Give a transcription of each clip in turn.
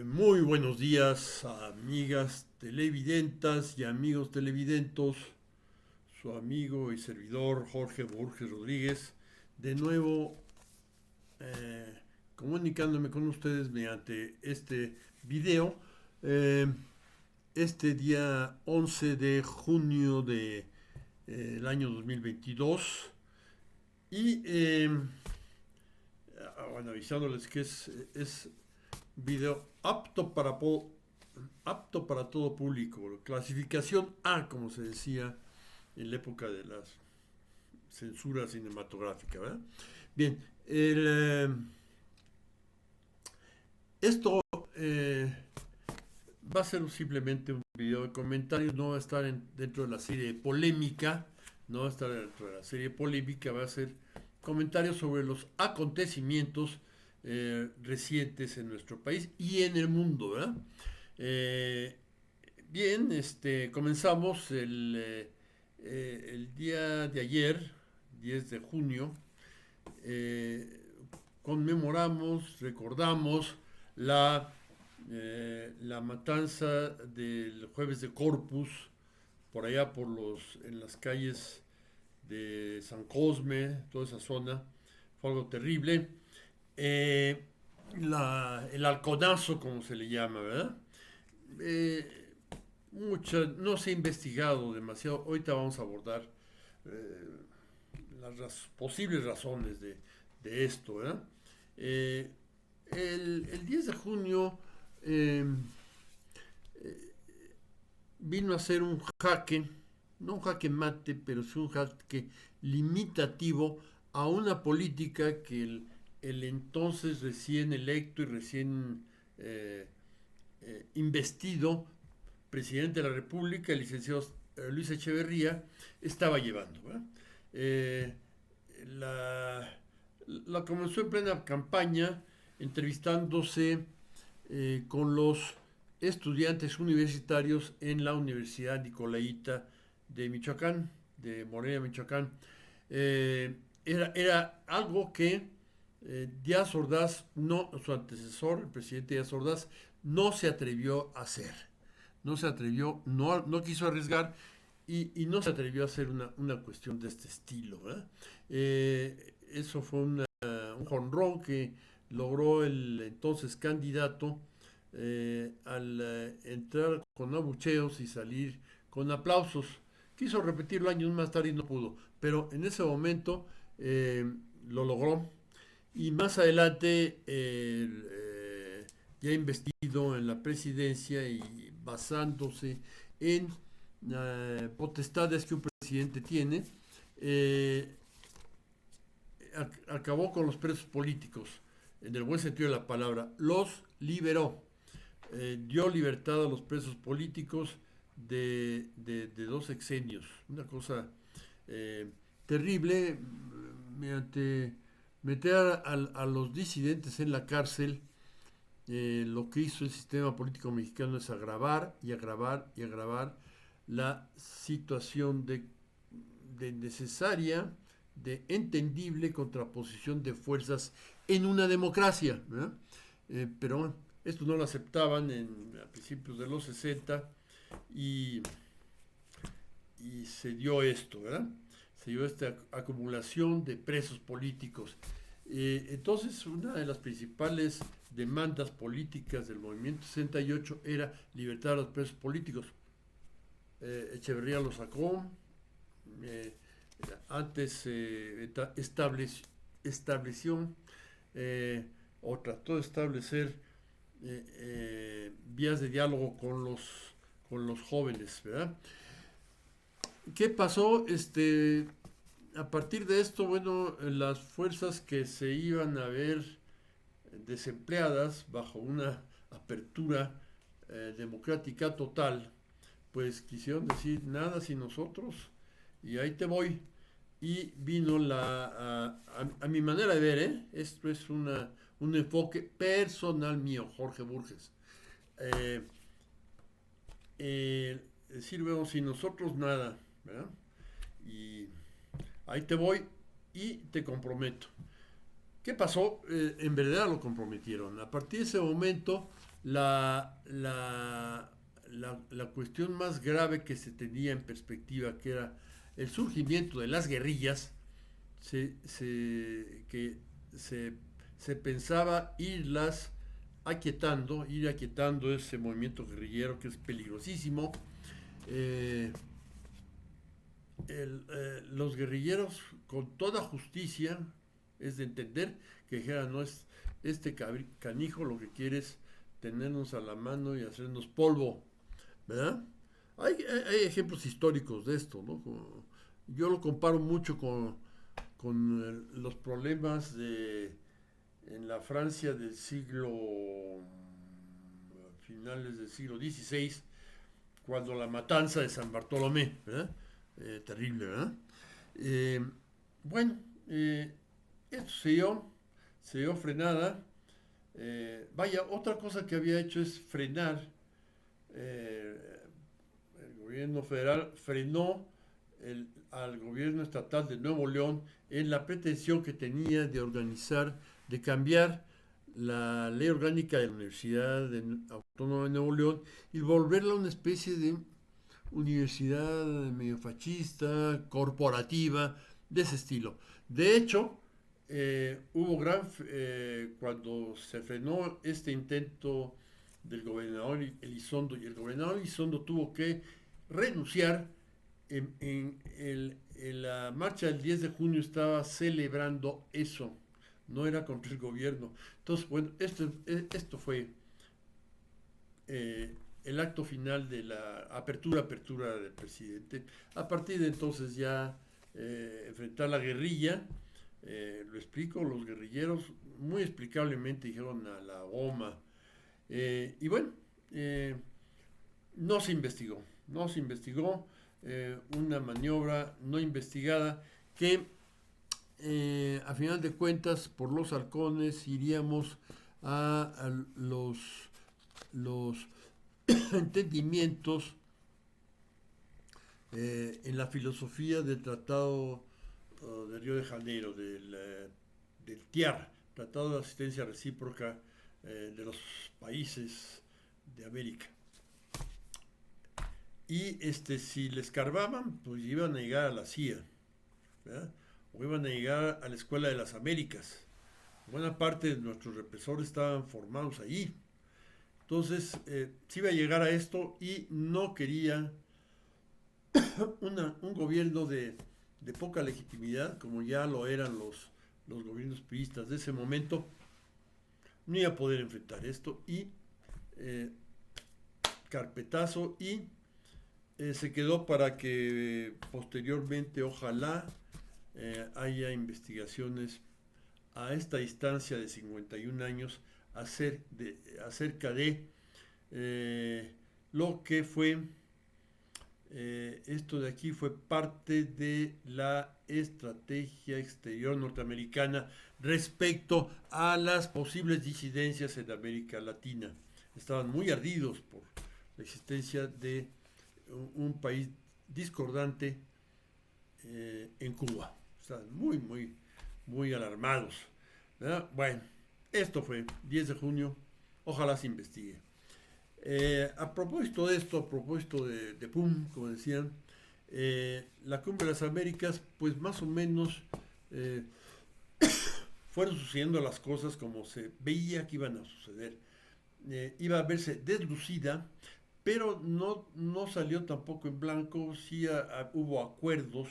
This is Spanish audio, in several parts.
Muy buenos días, amigas televidentas y amigos televidentos. Su amigo y servidor Jorge Borges Rodríguez, de nuevo eh, comunicándome con ustedes mediante este video. eh, este día 11 de junio de el año 2022 y bueno, avisándoles que es video apto para todo público, clasificación A, como se decía en la época de la censura cinematográfica, ¿verdad? Bien, esto va a ser simplemente un video de comentarios, no va a estar dentro de la serie de polémica, no va a estar dentro de la serie polémica, va a ser comentarios sobre los acontecimientos recientes en nuestro país y en el mundo, ¿verdad? Eh, Bien, comenzamos el día de ayer, 10 de junio, eh, conmemoramos, recordamos la, la matanza del jueves de Corpus, por allá en las calles de San Cosme, toda esa zona, fue algo terrible. Eh, el halconazo, como se le llama, ¿verdad? Eh, no se ha investigado demasiado. Ahorita vamos a abordar eh, las posibles razones de esto, ¿verdad? Eh, el 10 de junio eh, vino a ser un jaque, no un jaque mate, pero sí un jaque limitativo a una política que el entonces recién electo y recién eh, investido presidente de la República, el licenciado Luis Echeverría, estaba llevando, ¿verdad? Eh, la, la comenzó en plena campaña, entrevistándose con los estudiantes universitarios en la Universidad Nicolaita de Michoacán, de Morelia, Michoacán. Era algo que Díaz Ordaz, no, su antecesor, el presidente Díaz Ordaz, no se atrevió a hacer. No se atrevió, no quiso arriesgar y no se atrevió a hacer una cuestión de este estilo, ¿verdad? Eso fue un jonrón que logró el entonces candidato al entrar con abucheos y salir con aplausos. Quiso repetirlo años más tarde y no pudo, pero en ese momento lo logró. Y más adelante, ya investido en la presidencia y basándose en potestades que un presidente tiene, eh, acabó con los presos políticos, en el buen sentido de la palabra, los liberó, dio libertad a los presos políticos de dos sexenios, una cosa eh, terrible, mediante meter a los disidentes en la cárcel. Lo que hizo el sistema político mexicano es agravar y agravar y agravar la situación de necesaria, de entendible contraposición de fuerzas en una democracia, ¿verdad? Pero bueno, esto no lo aceptaban a principios de los 60 y, y se dio esto, ¿verdad? Se dio esta acumulación de presos políticos. Entonces, una de las principales demandas políticas del movimiento 68 era libertar a los presos políticos. Echeverría lo sacó, eh, antes estableció o trató de establecer vías de diálogo con los jóvenes, ¿verdad? ¿Qué pasó? A partir de esto, bueno, las fuerzas que se iban a ver desempleadas bajo una apertura democrática total, pues quisieron decir nada sin nosotros y ahí te voy. Y vino a mi manera de ver, esto es un enfoque personal mío, Jorge Burges. Eh, Decir, bueno, sin nosotros nada, ¿verdad? Y ahí te voy y te comprometo. ¿Qué pasó? En verdad lo comprometieron. A partir de ese momento, La, la, la cuestión más grave que se tenía en perspectiva, que era el surgimiento de las guerrillas, se, se, que se, se pensaba ir aquietando ese movimiento guerrillero que es peligrosísimo. Eh, los guerrilleros, con toda justicia, es de entender que dijera, no es este canijo lo que quiere es tenernos a la mano y hacernos polvo, ¿verdad? Hay ejemplos históricos de esto, ¿no? Yo lo comparo mucho con los problemas en la Francia del finales del siglo XVI, cuando la matanza de San Bartolomé, ¿verdad? Terrible, ¿verdad? Eh, bueno, esto se dio frenada. Vaya, otra cosa que había hecho es frenar. eh, el gobierno federal frenó al gobierno estatal de Nuevo León en la pretensión que tenía de organizar, de cambiar la ley orgánica de la Autónoma de Nuevo León y volverla una especie de universidad medio fascista, corporativa, de ese estilo. De hecho, hubo cuando se frenó este intento del gobernador Elizondo, y el gobernador Elizondo tuvo que renunciar. En la marcha del 10 de junio estaba celebrando eso, no era contra el gobierno. Entonces, bueno, esto fue el acto final de la apertura del presidente. A partir de entonces ya enfrentar la guerrilla, lo explico, los guerrilleros muy explicablemente dijeron a la goma. Y bueno, eh, no se investigó una maniobra no investigada que a final de cuentas por los halcones iríamos a los entendimientos en la filosofía del Tratado de Río de Janeiro, del TIAR, Tratado de Asistencia Recíproca de los países de América. Y si les escarbaban, pues iban a llegar a la CIA, ¿verdad? O iban a llegar a la Escuela de las Américas. Buena parte de nuestros represores estaban formados ahí. Entonces, se iba a llegar a esto y no quería un gobierno de poca legitimidad, como ya lo eran los gobiernos priistas de ese momento, no iba a poder enfrentar esto y eh, carpetazo y se quedó para que posteriormente, ojalá, haya investigaciones a esta distancia de 51 años acerca de lo que fue esto de aquí fue parte de la estrategia exterior norteamericana respecto a las posibles disidencias en América Latina. Estaban muy ardidos por la existencia de un país discordante en Cuba. Estaban muy alarmados, ¿verdad? Bueno, esto fue 10 de junio. Ojalá se investigue. A propósito de esto, a propósito de PUM, como decían, la Cumbre de las Américas, pues más o menos eh, fueron sucediendo las cosas como se veía que iban a suceder. Iba a verse deslucida, pero no salió tampoco en blanco, sí hubo acuerdos.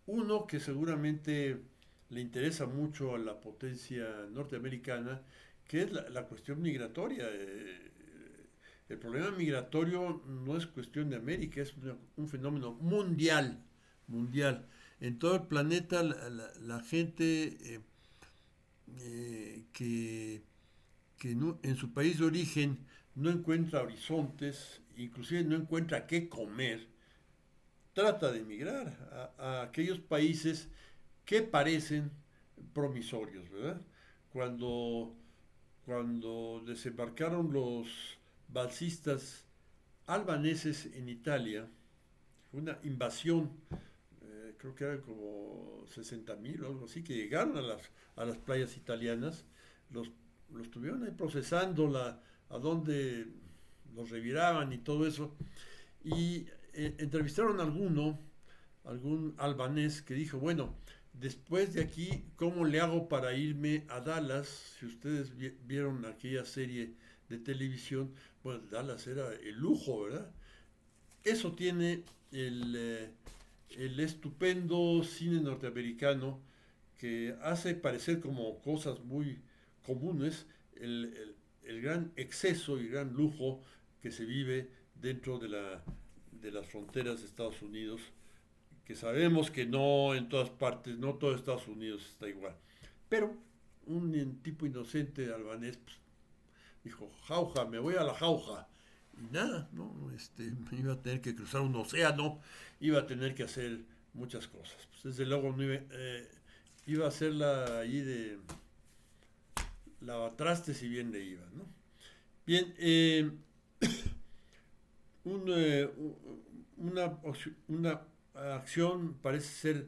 Uno que seguramente le interesa mucho a la potencia norteamericana, que es la cuestión migratoria. El problema migratorio no es cuestión de América, es un fenómeno mundial. En todo el planeta la gente en su país de origen no encuentra horizontes, inclusive no encuentra qué comer, trata de emigrar a aquellos países que parecen promisorios, ¿verdad? Cuando, cuando desembarcaron los balsistas albaneses en Italia, fue una invasión, creo que eran como 60.000 o algo así, que llegaron a las playas italianas, los, los tuvieron ahí procesando a dónde los reviraban y todo eso. Y entrevistaron a algún albanés que dijo, bueno, después de aquí, ¿cómo le hago para irme a Dallas? Si ustedes vieron aquella serie de televisión, bueno, Dallas era el lujo, ¿verdad? Eso tiene el estupendo cine norteamericano que hace parecer como cosas muy comunes el gran exceso y gran lujo que se vive dentro de las fronteras de Estados Unidos, que sabemos que no en todas partes, no todo Estados Unidos está igual. Pero un tipo inocente albanés pues, dijo, jauja, me voy a la jauja. Y nada, ¿no? Iba a tener que cruzar un océano, iba a tener que hacer muchas cosas. Pues desde luego no iba a hacerla allí de lavatrastes si bien le iba, ¿no? Bien, un, una acción parece ser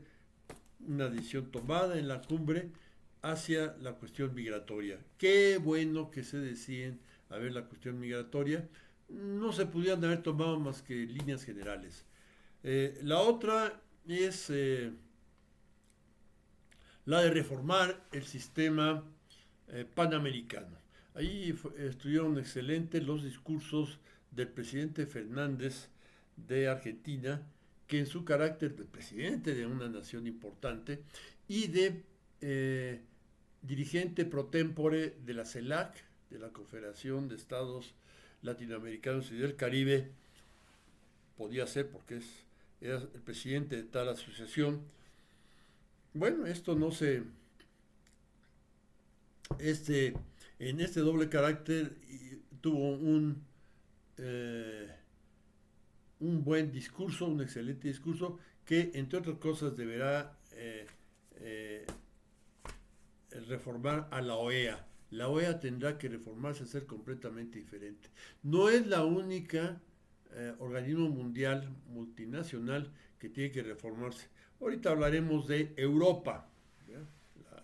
una decisión tomada en la cumbre hacia la cuestión migratoria. Qué bueno que se deciden a ver la cuestión migratoria. No se pudieran haber tomado más que líneas generales. La otra es la de reformar el sistema panamericano. Ahí estuvieron excelentes los discursos del presidente Fernández de Argentina, que en su carácter de presidente de una nación importante y de dirigente pro tempore de la CELAC, de la Confederación de Estados Latinoamericanos y del Caribe, podía ser porque era el presidente de tal asociación. Bueno, esto no se... en este doble carácter tuvo un buen discurso, un excelente discurso, que entre otras cosas deberá reformar a la OEA. La OEA tendrá que reformarse, ser completamente diferente. No es la única organismo mundial, multinacional, que tiene que reformarse. Ahorita hablaremos de Europa,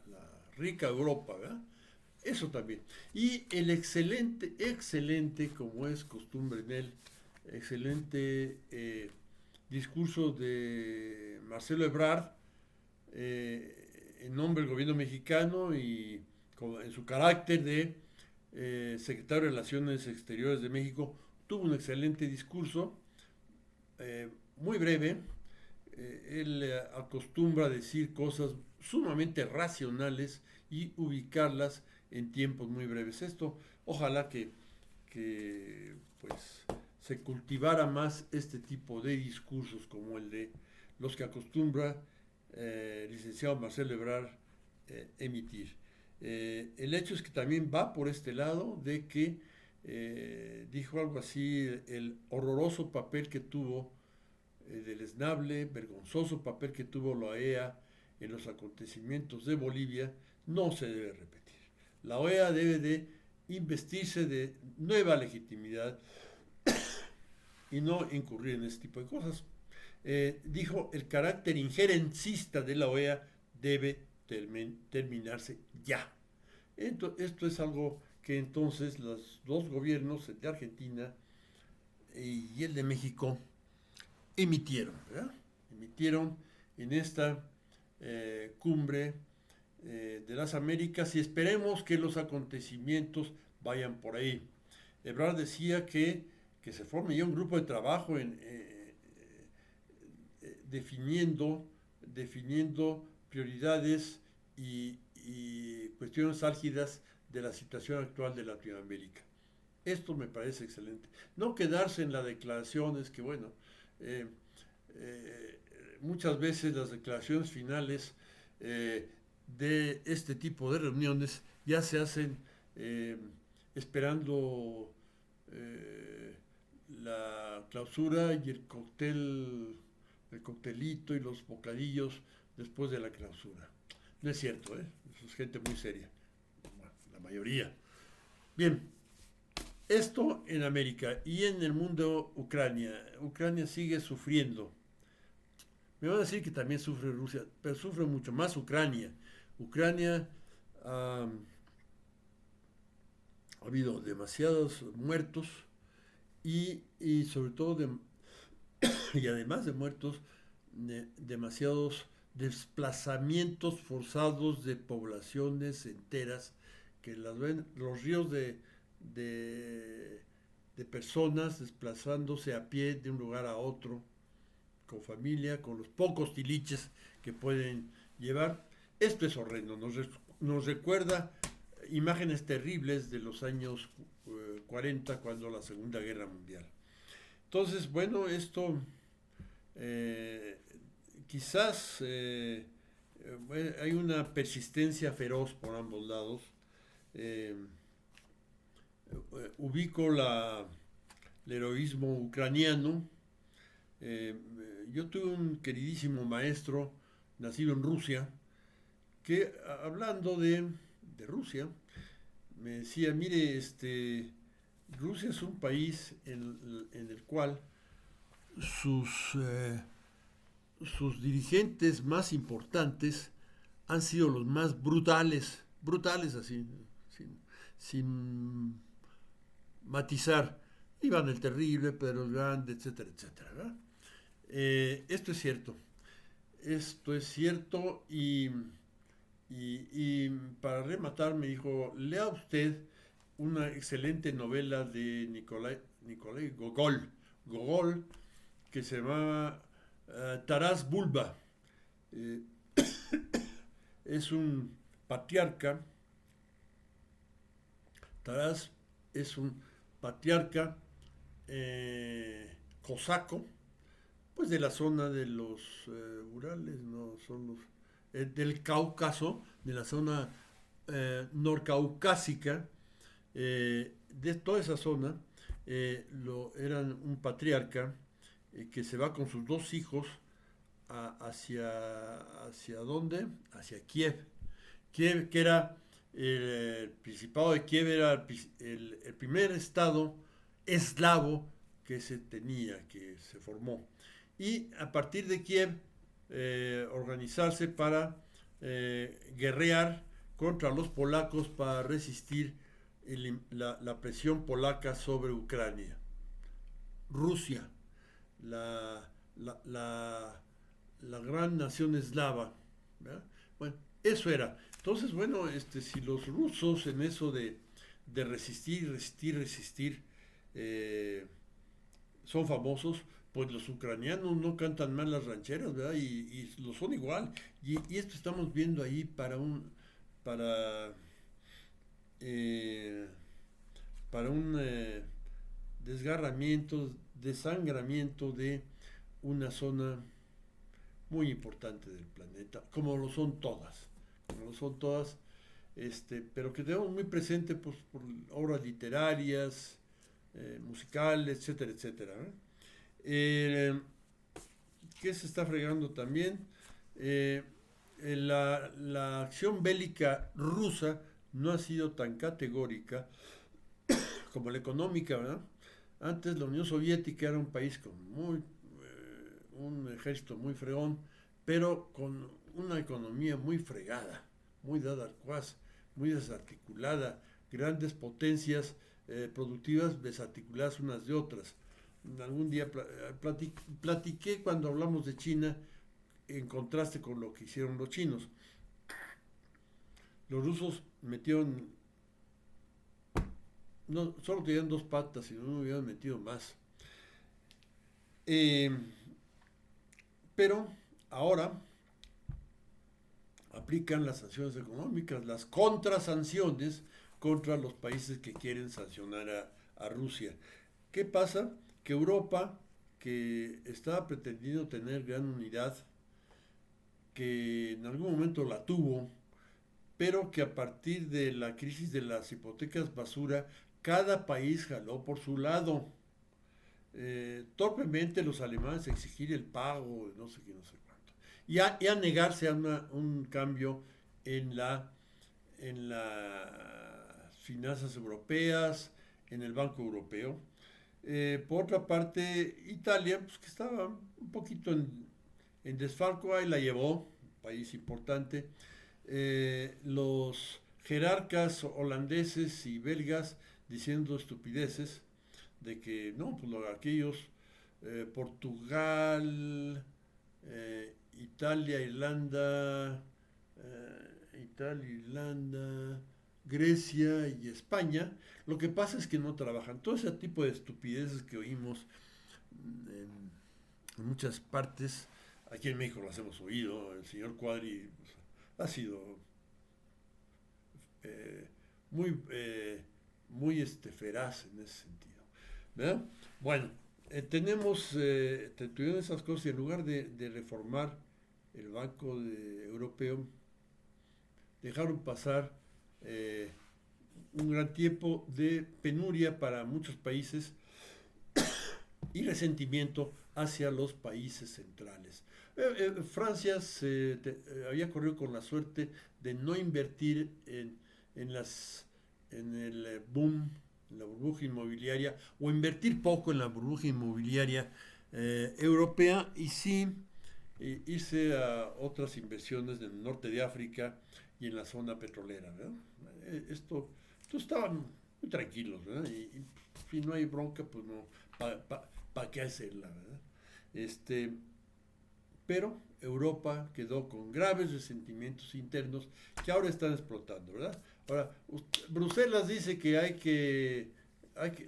la rica Europa, ¿verdad? Eso también. Y el excelente, como es costumbre en él, excelente discurso de Marcelo Ebrard en nombre del gobierno mexicano y en su carácter de secretario de Relaciones Exteriores de México, tuvo un excelente discurso, muy breve. Él acostumbra a decir cosas sumamente racionales y ubicarlas en tiempos muy breves. Esto, ojalá que pues se cultivara más este tipo de discursos como el de los que acostumbra licenciado Marcelo Ebrard emitir. El hecho es que también va por este lado de que dijo algo así, el horroroso papel que tuvo, deleznable, vergonzoso papel que tuvo la OEA en los acontecimientos de Bolivia, no se debe repetir. La OEA debe de investirse de nueva legitimidad y no incurrir en este tipo de cosas. Dijo, el carácter injerencista de la OEA debe terminarse ya. Esto es algo que entonces los dos gobiernos, el de Argentina y el de México, emitieron, ¿verdad? Emitieron en esta cumbre de las Américas y esperemos que los acontecimientos vayan por ahí. Ebrard decía que se forme ya un grupo de trabajo definiendo prioridades y cuestiones álgidas de la situación actual de Latinoamérica. Esto me parece excelente. No quedarse en las declaraciones que, bueno, muchas veces las declaraciones finales de este tipo de reuniones ya se hacen esperando la clausura y el coctelito y los bocadillos después de la clausura. No es cierto, eso es gente muy seria, bueno, la mayoría. Bien, esto en América y en el mundo Ucrania. Ucrania sigue sufriendo. Me van a decir que también sufre Rusia, pero sufre mucho más Ucrania. Ucrania Ha habido demasiados muertos y sobre todo, y además de muertos, demasiados desplazamientos forzados de poblaciones enteras que las ven, los ríos de, de personas desplazándose a pie de un lugar a otro, con familia, con los pocos tiliches que pueden llevar. Esto es horrendo, nos recuerda imágenes terribles de los años 40, cuando la Segunda Guerra Mundial. Entonces, bueno, esto eh, quizás bueno, hay una persistencia feroz por ambos lados. Eh, Ubico el heroísmo ucraniano. Eh, yo tuve un queridísimo maestro nacido en Rusia que, hablando de Rusia, me decía, mire, Rusia es un país en el cual sus, sus dirigentes más importantes han sido los más brutales, brutales así, sin matizar. Iván el Terrible, Pedro el Grande, etcétera, etcétera, ¿verdad? Esto es cierto, y para rematar me dijo, lea usted una excelente novela de Nikolai Gogol, que se llamaba Taras Bulba. Eh, es un patriarca, Taras es un patriarca cosaco, pues de la zona de los Urales, no, son los del Cáucaso, de la zona norcaucásica, de toda esa zona. Eran un patriarca que se va con sus dos hijos hacia ¿dónde? Hacia Kiev. Kiev, que era el Principado de Kiev, era el primer estado eslavo que se tenía, que se formó. Y a partir de Kiev, organizarse para guerrear contra los polacos para resistir la presión polaca sobre Ucrania. Rusia, la, la, la, la gran nación eslava, ¿verdad? Bueno, eso era. Entonces, bueno, si los rusos en eso de resistir, eh, son famosos, pues los ucranianos no cantan mal las rancheras, ¿verdad? Y lo son igual. Y esto estamos viendo ahí para, eh, para un desgarramiento, desangramiento de una zona muy importante del planeta, como lo son todas, pero que tenemos muy presente, pues, por obras literarias, musicales, etcétera, etcétera, ¿eh? ¿Qué se está fregando también? Eh, la acción bélica rusa no ha sido tan categórica como la económica, ¿verdad? Antes la Unión Soviética era un país con un ejército muy fregón, pero con una economía muy fregada, muy dada al cuas, muy desarticulada, grandes potencias productivas desarticuladas unas de otras. Algún día platiqué cuando hablamos de China en contraste con lo que hicieron los chinos. Los rusos metieron, no, solo tenían dos patas y no hubieran metido más. Eh, pero ahora aplican las sanciones económicas, las contrasanciones contra los países que quieren sancionar a Rusia. ¿Qué pasa? Que Europa, que estaba pretendiendo tener gran unidad, que en algún momento la tuvo, pero que a partir de la crisis de las hipotecas basura, cada país jaló por su lado. Torpemente los alemanes exigir el pago de no sé qué, no sé cuánto. Y a negarse a un cambio en las finanzas europeas, en el Banco Europeo. Por otra parte, Italia, pues que estaba un poquito en desfalco, ahí la llevó, país importante. Los jerarcas holandeses y belgas diciendo estupideces de que no, pues aquellos Portugal, Italia, Irlanda, Grecia y España, lo que pasa es que no trabajan. Todo ese tipo de estupideces que oímos en muchas partes, aquí en México las hemos oído, el señor Cuadri pues, ha sido eh, muy feraz en ese sentido. ¿Verdad? Bueno, tuvieron esas cosas y en lugar de reformar el Europeo, dejaron pasar eh, un gran tiempo de penuria para muchos países y resentimiento hacia los países centrales. Francia había corrido con la suerte de no invertir en, las, en el boom, en la burbuja inmobiliaria, o invertir poco en la burbuja inmobiliaria europea y sí irse a otras inversiones en el norte de África y en la zona petrolera, ¿verdad? Esto estaban muy tranquilos, ¿verdad? Y si no hay bronca, pues no, ¿para qué hacerla, verdad? Pero Europa quedó con graves resentimientos internos que ahora están explotando, ¿verdad? Ahora, Bruselas dice que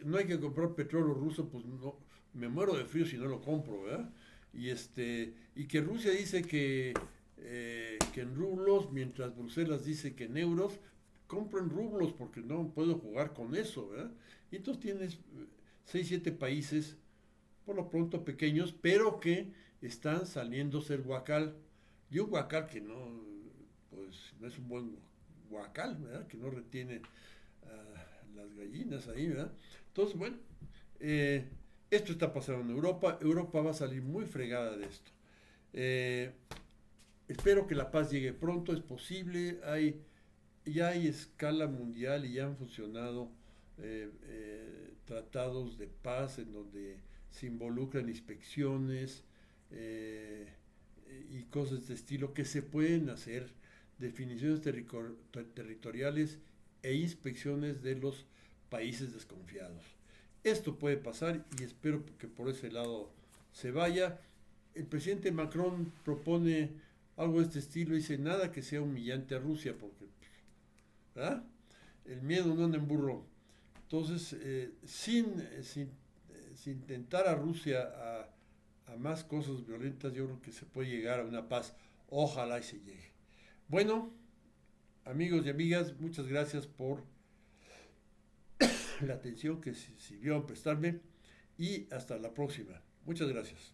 no hay que comprar petróleo ruso, pues no, me muero de frío si no lo compro, ¿verdad? Y que Rusia dice que en rublos, mientras Bruselas dice que en euros, compro en rublos porque no puedo jugar con eso, ¿verdad? Y entonces tienes 6, 7 países, por lo pronto pequeños, pero que están saliendo a ser guacal. Y un guacal que pues no es un buen guacal, ¿verdad? Que no retiene las gallinas ahí, ¿verdad? Entonces, bueno, esto está pasando en Europa. Europa va a salir muy fregada de esto. Espero que la paz llegue pronto, es posible. Ya hay escala mundial y ya han funcionado tratados de paz en donde se involucran inspecciones y cosas de estilo que se pueden hacer, definiciones territoriales e inspecciones de los países desconfiados. Esto puede pasar y espero que por ese lado se vaya. El presidente Macron propone algo de este estilo, dice nada que sea humillante a Rusia, porque ¿verdad? El miedo no anda en burro. Entonces, sin tentar a Rusia a más cosas violentas, yo creo que se puede llegar a una paz. Ojalá y se llegue. Bueno, amigos y amigas, muchas gracias por la atención que sirvió a prestarme y hasta la próxima. Muchas gracias.